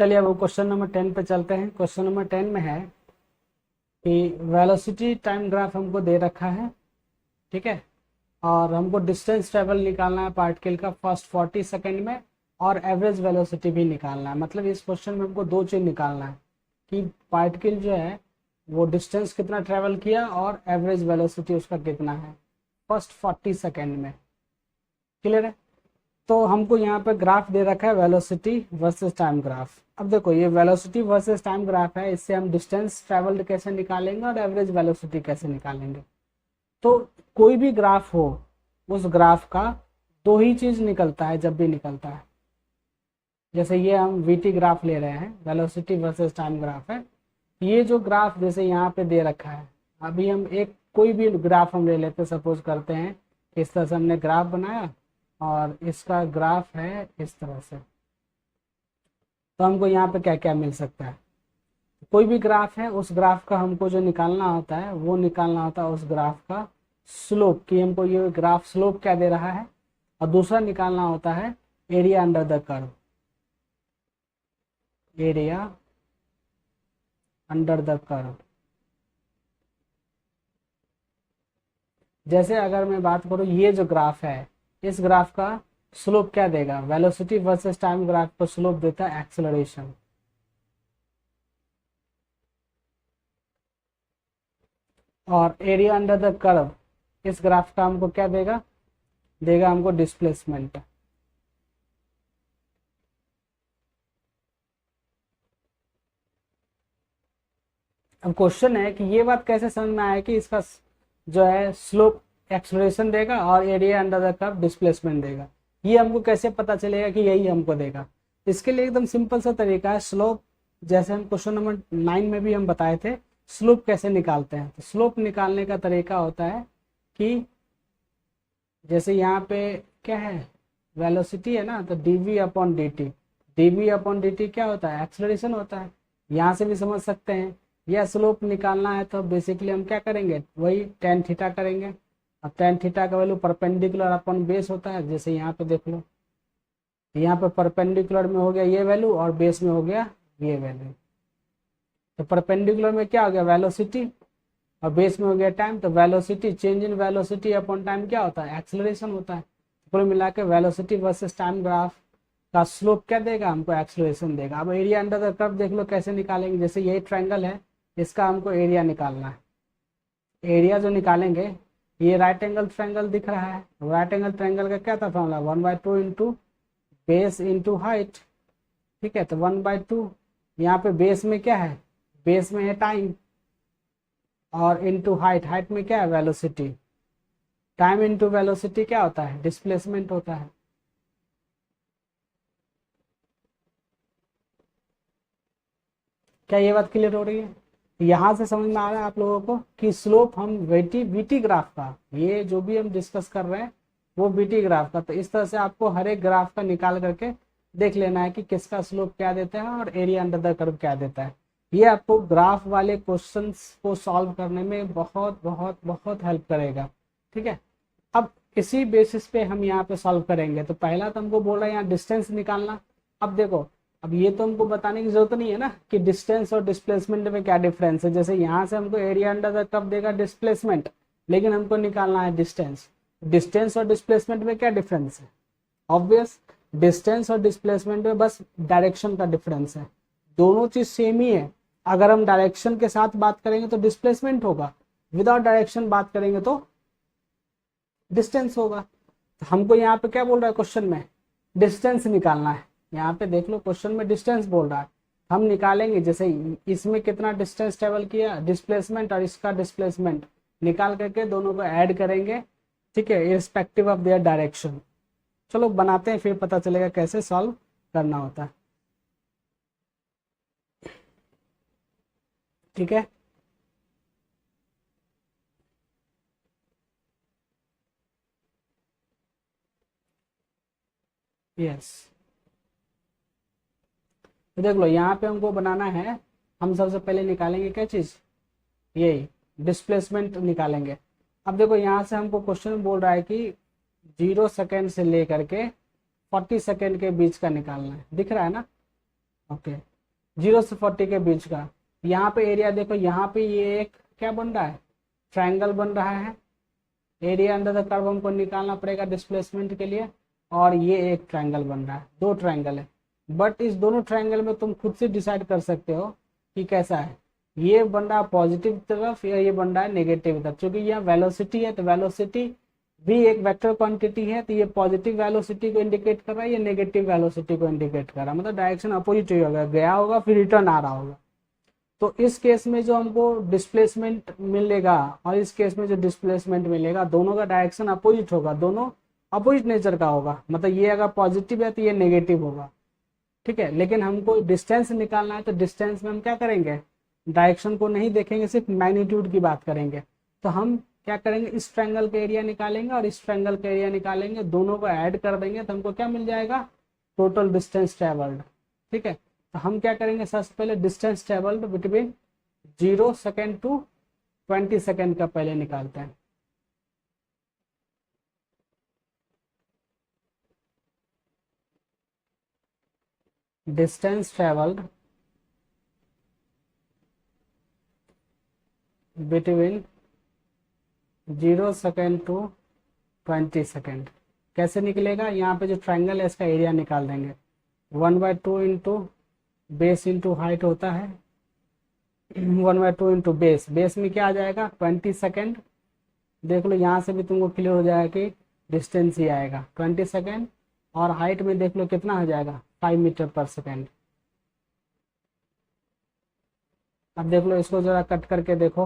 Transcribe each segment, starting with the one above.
चलिए अब question number 10 पे चलते हैं। क्वेश्चन नंबर 10 में है कि वेलोसिटी टाइम ग्राफ हमको दे रखा है, ठीक है, और हमको डिस्टेंस ट्रेवल निकालना है पार्टिकल का फर्स्ट 40 सेकेंड में, और एवरेज वेलोसिटी भी निकालना है। मतलब इस क्वेश्चन में हमको दो चीज़ निकालना है कि पार्टिकल जो है वो डिस्टेंस कितना ट्रेवल किया और एवरेज वेलोसिटी उसका कितना है फर्स्ट 40 सेकेंड में। क्लियर है? तो हमको यहाँ पे ग्राफ दे रखा है वेलोसिटी वर्सेस टाइम ग्राफ। अब देखो ये वेलोसिटी वर्सेस टाइम ग्राफ है, इससे हम डिस्टेंस ट्रेवल्ड कैसे निकालेंगे और एवरेज वेलोसिटी कैसे निकालेंगे। तो कोई भी ग्राफ हो उस ग्राफ का दो ही चीज निकलता है जब भी निकलता है। जैसे ये हम वीटी ग्राफ ले रहे हैं, वेलोसिटी वर्सेस टाइम ग्राफ है। ये जो ग्राफ जैसे यहाँ पे दे रखा है, अभी हम एक कोई भी ग्राफ हम ले लेते, सपोज करते हैं इस तरह से हमने ग्राफ बनाया और इसका ग्राफ है इस तरह से, तो हमको यहाँ पे क्या क्या मिल सकता है। कोई भी ग्राफ है उस ग्राफ का हमको जो निकालना होता है वो निकालना होता है उस ग्राफ का स्लोप, कि हमको ये ग्राफ स्लोप क्या दे रहा है, और दूसरा निकालना होता है area under the curve, area under the curve. जैसे अगर मैं बात करूं ये जो ग्राफ है, इस ग्राफ का स्लोप क्या देगा, वेलोसिटी वर्सेस टाइम ग्राफ पर स्लोप देता है एक्सेलरेशन। और एरिया अंडर द कर्व इस ग्राफ का हमको क्या देगा, देगा हमको डिस्प्लेसमेंट। अब क्वेश्चन है कि ये बात कैसे समझ में आया कि इसका जो है स्लोप एक्सेलरेशन देगा और area under the curve displacement देगा। ये हमको कैसे पता चलेगा कि यही हमको देगा। इसके लिए एकदम सिंपल सा तरीका है, स्लोप जैसे हम क्वेश्चन नंबर 9 में भी हम बताए थे स्लोप कैसे निकालते हैं। तो स्लोप निकालने का तरीका होता है कि जैसे यहाँ पे क्या है वेलोसिटी है ना, तो dv upon dt, dv upon dt क्या होता है, एक्सेलरेशन होता है। यहाँ से भी समझ सकते हैं। यह स्लोप निकालना है तो बेसिकली हम क्या करेंगे, वही tan थीटा करेंगे। अब tan थीटा का वैल्यू परपेंडिकुलर अपॉन बेस होता है। जैसे यहाँ पे देख लो, यहाँ पे परपेंडिकुलर में हो गया ये वैल्यू और बेस में हो गया ये वैल्यू। तो परपेंडिकुलर में क्या हो गया वेलोसिटी और बेस में हो गया टाइम। तो velocity change in velocity upon time क्या होता है, एक्सेलरेशन होता है। कुल मिला के वेलोसिटी वर्सेस टाइम ग्राफ का स्लोप क्या देगा, हमको एक्सेलरेशन देगा। अब एरिया अंडर द कर्व देख लो कैसे निकालेंगे। जैसे यही ट्रायंगल है, इसका हमको एरिया निकालना है। एरिया जो निकालेंगे, ये राइट एंगल ट्रायंगल दिख रहा है, राइट एंगल ट्रायंगल का क्या था formula, 1/2 into base into height. ठीक है, तो 1/2 यहाँ पे बेस में क्या है, बेस में है टाइम, और इंटू हाइट, हाइट में क्या है वेलोसिटी। टाइम इंटू वेलोसिटी क्या होता है, डिस्प्लेसमेंट होता है। क्या ये बात क्लियर हो रही है? यहां से समझ में आ रहा है आप लोगों को कि स्लोप हम वीटी ग्राफ का, ये जो भी हम डिस्कस कर रहे हैं वो वीटी ग्राफ का, तो इस तरह से आपको हर एक ग्राफ का निकाल करके देख लेना है कि किसका स्लोप क्या देता है और एरिया अंडर द कर्व क्या देता है। ये आपको ग्राफ वाले क्वेश्चंस को सॉल्व करने में बहुत बहुत बहुत हेल्प करेगा। ठीक है, अब इसी बेसिस पे हम यहाँ पे सॉल्व करेंगे। तो पहला तो हमको बोल रहा है यहाँ डिस्टेंस निकालना। अब देखो, अब ये तो हमको बताने की जरूरत नहीं है ना कि डिस्टेंस और डिस्प्लेसमेंट में क्या डिफरेंस है। जैसे यहाँ से हमको एरिया अंडर द कर्व देगा डिस्प्लेसमेंट, लेकिन हमको निकालना है डिस्टेंस। डिस्टेंस और डिस्प्लेसमेंट में क्या डिफरेंस है, ऑब्वियस डिस्टेंस और डिस्प्लेसमेंट में बस डायरेक्शन का डिफरेंस है। दोनों चीज सेम ही है। अगर हम डायरेक्शन के साथ बात करेंगे तो डिस्प्लेसमेंट होगा, विदाउट डायरेक्शन बात करेंगे तो डिस्टेंस होगा। तो हमको यहाँ पे क्या बोल रहा है क्वेश्चन में, डिस्टेंस निकालना है। यहाँ पे देख लो क्वेश्चन में डिस्टेंस बोल रहा है, हम निकालेंगे। जैसे इसमें कितना डिस्टेंस ट्रेवल किया डिस्प्लेसमेंट, और इसका डिस्प्लेसमेंट निकाल करके दोनों को ऐड करेंगे। ठीक है, इर्रिस्पेक्टिव ऑफ देयर डायरेक्शन। चलो बनाते हैं, फिर पता चलेगा कैसे सॉल्व करना होता है। ठीक है, यस। तो देख लो यहाँ पे हमको बनाना है, हम सबसे पहले निकालेंगे क्या चीज, यही डिस्प्लेसमेंट निकालेंगे। अब देखो यहाँ से हमको क्वेश्चन बोल रहा है कि 0 सेकेंड से लेकर के 40 सेकेंड के बीच का निकालना है, दिख रहा है ना। ओके, 0 से 40 के बीच का। यहाँ पे एरिया देखो, यहाँ पे ये एक क्या बन रहा है, ट्रायंगल बन रहा है। एरिया अंडर द कर्व हमको निकालना पड़ेगा डिस्प्लेसमेंट के लिए, और ये एक ट्रायंगल बन रहा है, दो ट्रायंगल है। बट इस दोनों ट्रायंगल में तुम खुद से डिसाइड कर सकते हो कि कैसा है, ये बन रहा है पॉजिटिव तरफ या ये बन रहा है नेगेटिव तरफ। क्योंकि यहाँ वेलोसिटी है तो वेलोसिटी भी एक वेक्टर क्वांटिटी है, तो ये पॉजिटिव वेलोसिटी को इंडिकेट कर रहा है, ये नेगेटिव वेलोसिटी को इंडिकेट कर रहा है, मतलब डायरेक्शन अपोजिट ही होगा, गया होगा फिर रिटर्न आ रहा होगा। तो इस केस में जो हमको डिस्प्लेसमेंट मिलेगा और इस केस में जो डिस्प्लेसमेंट मिलेगा, दोनों का डायरेक्शन अपोजिट होगा, दोनों अपोजिट नेचर का होगा। मतलब ये अगर पॉजिटिव है तो ये नेगेटिव होगा, ठीक है। लेकिन हमको डिस्टेंस निकालना है, तो डिस्टेंस में हम क्या करेंगे, डायरेक्शन को नहीं देखेंगे, सिर्फ मैग्नीट्यूड की बात करेंगे। तो हम क्या करेंगे, इस ट्रायंगल का एरिया निकालेंगे और इस ट्रायंगल का एरिया निकालेंगे, दोनों को ऐड कर देंगे तो हमको क्या मिल जाएगा, टोटल डिस्टेंस ट्रेवल्ड, ठीक है। तो हम क्या करेंगे, सबसे पहले distance travelled between 0 second to 20 second का पहले निकालते हैं। Distance travelled between 0 second to 20 second कैसे निकलेगा, यहाँ पे जो ट्रायंगल है इसका एरिया निकाल देंगे। 1/2 इंटू बेस इंटू हाइट होता है, 1/2 इंटू बेस, बेस में क्या आ जाएगा 20 सेकेंड। देख लो यहाँ से भी तुमको क्लियर हो जाएगा कि डिस्टेंस ही आएगा 20 सेकेंड, और हाइट में देख लो कितना हो जाएगा 5 मीटर पर सेकेंड। अब देख लो इसको जरा कट करके देखो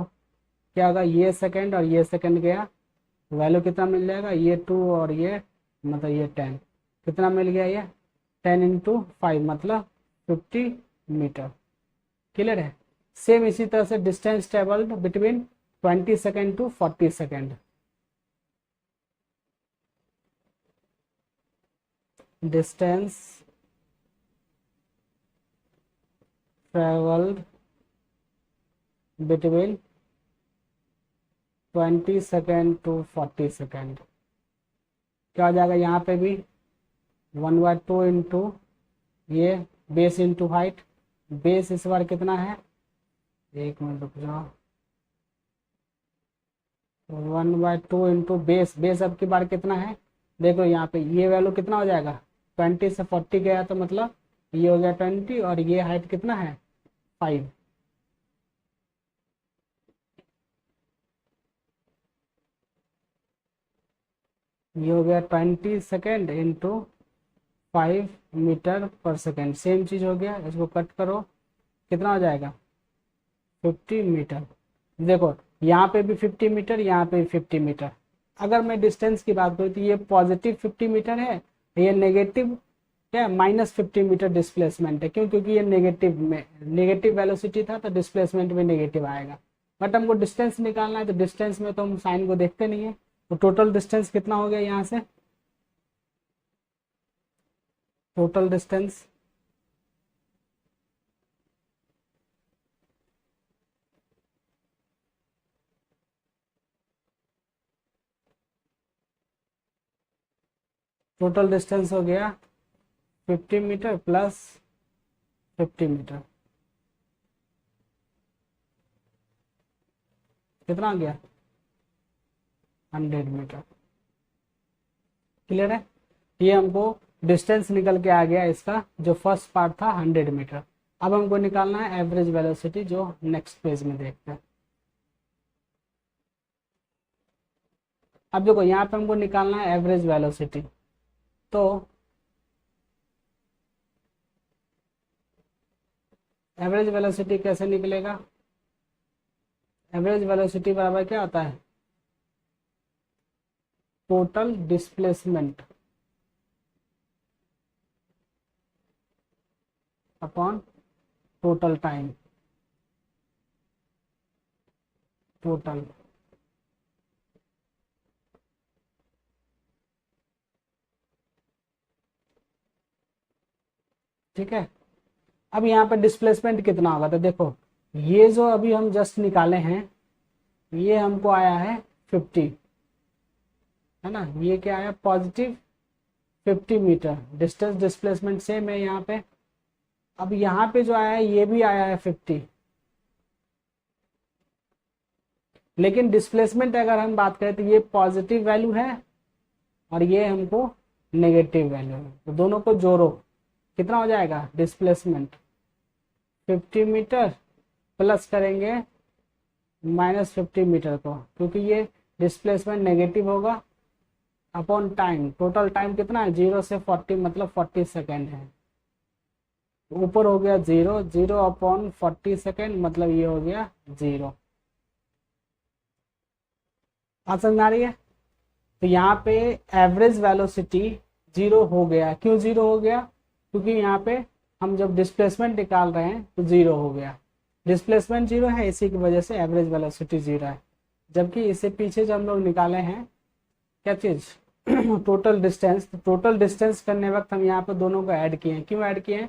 क्या होगा, ये सेकेंड और ये सेकेंड गया, वैल्यू कितना मिल जाएगा, ये 2 और ये मतलब ये 10, कितना मिल गया, ये 10 इंटू 5 मतलब 50 मीटर। क्लियर है। सेम इसी तरह से distance travelled between 20 second to 40 second, distance travelled between 20 second to 40 second क्या हो जाएगा, यहाँ पे भी 1/2 इंटू ये बेस इंटू हाइट, बेस इस बार कितना है, एक मिनट रुक जाओ, 1/2 इंटू बेस, बेस अब की बार कितना है, देखो यहाँ पे ये वैल्यू कितना हो जाएगा, 20 से 40 गया तो मतलब ये हो गया 20, और ये हाइट कितना है 5। ये हो गया 20 सेकेंड इंटू 5 मीटर पर सेकेंड, सेम चीज हो गया। इसको कट करो कितना हो जाएगा 50 मीटर। देखो यहाँ पे भी 50 मीटर, यहाँ पे भी 50 मीटर। अगर मैं डिस्टेंस की बात करूँ तो ये पॉजिटिव 50 मीटर है, ये नेगेटिव क्या -50 मीटर डिस्प्लेसमेंट है। क्यों, क्योंकि ये नेगेटिव में नेगेटिव वेलोसिटी था तो डिस्प्लेसमेंट में नेगेटिव आएगा। बट हमको डिस्टेंस निकालना है, तो डिस्टेंस में तो हम साइन को देखते नहीं है। तो टोटल डिस्टेंस कितना हो गया यहाँ से, टोटल डिस्टेंस टोटल डिस्टेंस हो गया 50 मीटर प्लस 50 मीटर, कितना आ गया 100 मीटर। क्लियर है। ये हमको डिस्टेंस निकल के आ गया इसका, जो फर्स्ट पार्ट था 100 मीटर। अब हमको निकालना है एवरेज वेलोसिटी, जो नेक्स्ट पेज में देखते हैं। अब देखो यहाँ पे हमको निकालना है एवरेज वेलोसिटी, तो एवरेज वेलोसिटी कैसे निकलेगा, एवरेज वेलोसिटी बराबर क्या होता है, total displacement upon total time, total. ठीक है। अब यहाँ पे डिस्प्लेसमेंट कितना होगा, तो देखो ये जो अभी हम जस्ट निकाले हैं ये हमको आया है 50, है ना। ये क्या आया positive 50 metre, distance displacement same है यहाँ पे, अब यहाँ पे जो आया है ये भी आया है 50, लेकिन डिस्प्लेसमेंट अगर हम बात करें तो ये पॉजिटिव वैल्यू है और ये हमको नेगेटिव वैल्यू है, तो दोनों को जोड़ो कितना हो जाएगा डिस्प्लेसमेंट 50 मीटर प्लस करेंगे -50 मीटर को, क्योंकि ये डिस्प्लेसमेंट नेगेटिव होगा, अपॉन टाइम, टोटल टाइम कितना है 0 से 40 मतलब 40 सेकेंड है, ऊपर हो गया 0, 0 अपॉन 40 सेकेंड मतलब ये हो गया 0। बात समझ में आ रही है? तो यहाँ पे एवरेज वेलोसिटी 0 हो गया, क्यों 0 हो गया? क्योंकि यहाँ पे हम जब डिस्प्लेसमेंट निकाल रहे हैं तो 0 हो गया, डिस्प्लेसमेंट 0 है, इसी की वजह से एवरेज वेलोसिटी 0 है। जबकि इससे पीछे जब हम लोग निकाले हैं क्या चीज टोटल डिस्टेंस, तो टोटल डिस्टेंस करने वक्त हम यहाँ पे दोनों को ऐड किए हैं। क्यों ऐड किए हैं?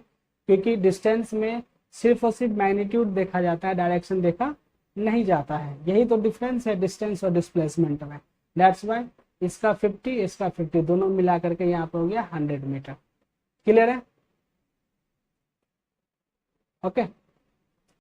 क्योंकि डिस्टेंस में सिर्फ और सिर्फ मैग्नीट्यूड देखा जाता है, डायरेक्शन देखा नहीं जाता है, यही तो डिफरेंस है डिस्टेंस और डिस्प्लेसमेंट में। दैट्स वाई इसका 50 इसका 50 दोनों मिला करके यहाँ पे हो गया 100 मीटर। क्लियर है? ओके